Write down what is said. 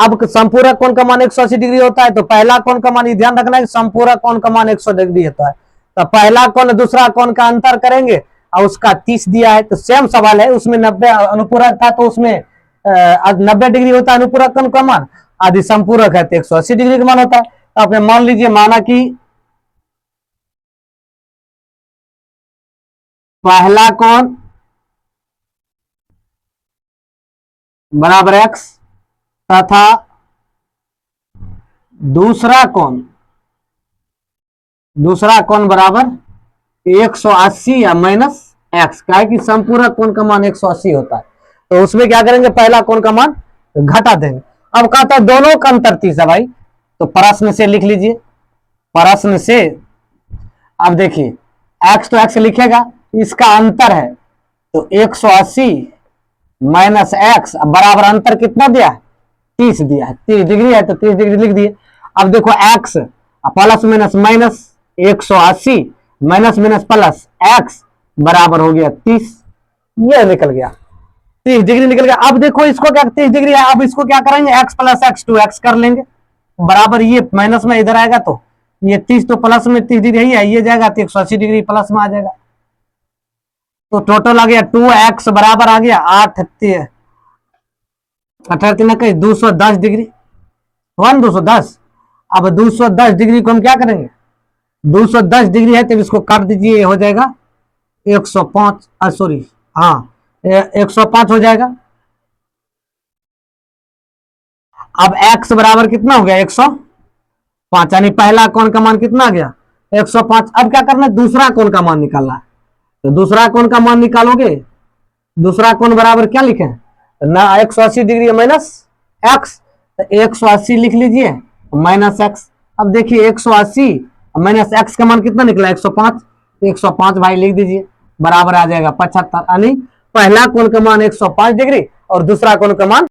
अब संपूरक कोण का मान 180 डिग्री होता है, तो पहला कोण का मान ध्यान रखना है, संपूरक कोण का मान 100 डिग्री होता है। तो पहला कोण दूसरा कोण का अंतर करेंगे और उसका 30 दिया है, तो सेम सवाल है, उसमें 90 अनुपूरक था तो उसमें 90 डिग्री होता है अनुपूरक कोण का मान, आदि संपूरक है तो 180 डिग्री का मान होता है। तो आपने मान लीजिए माना कि पहला कोण बराबर x तथा दूसरा कोण बराबर 180 या माइनस x, क्या है कि संपूरक कोण का मान 180 होता है, तो उसमें क्या करेंगे, पहला कोण का मान घटा देंगे। अब कहता है दोनों का अंतर 30 है भाई, तो प्रश्न से लिख लीजिए, प्रश्न से अब देखिए x तो x लिखेगा, इसका अंतर है तो 180 माइनस x बराबर अंतर कितना दिया है, 30 दिया है, 30 डिग्री है तो 30 डिग्री लिख दिए। अब देखो x plus minus minus 180 minus minus plus x बराबर हो गया 30, ये निकल गया 30 डिग्री निकल गया। अब देखो इसको क्या 30 डिग्री है, अब इसको क्या करेंगे x प्लस x 2x कर लेंगे, बराबर ये माइनस में इधर आएगा तो ये 30 तो प्लस में 30 डिग्री है, ये जाएगा तो 180 डिग्री प्लस में आ जाएगा, तो टोटल आ गया 2x बराबर आ गया 210 डिग्री 210। अब 210 डिग्री को हम क्या करेंगे, 210 डिग्री है तो इसको काट दीजिए, हो जाएगा 105, सॉरी हाँ 105 हो जाएगा। अब x बराबर कितना हो गया 105, यानी पहला कोण का मान कितना आ गया 105। अब क्या करना है, दूसरा कोण का मान निकालना है, तो दूसरा कोण का मान निकालोगे, दूसरा कोण बराबर क्या लिखे ना 180 डिग्री माइनस एक्स, तो 180 लिख लीजिए माइनस एक्स। अब देखिए 180 माइनस एक्स का मान कितना निकला 105, तो 105 भाई लिख दीजिए, बराबर आ जाएगा 75, यानी पहला कोण का मान 105 डिग्री और दूसरा कोण का मान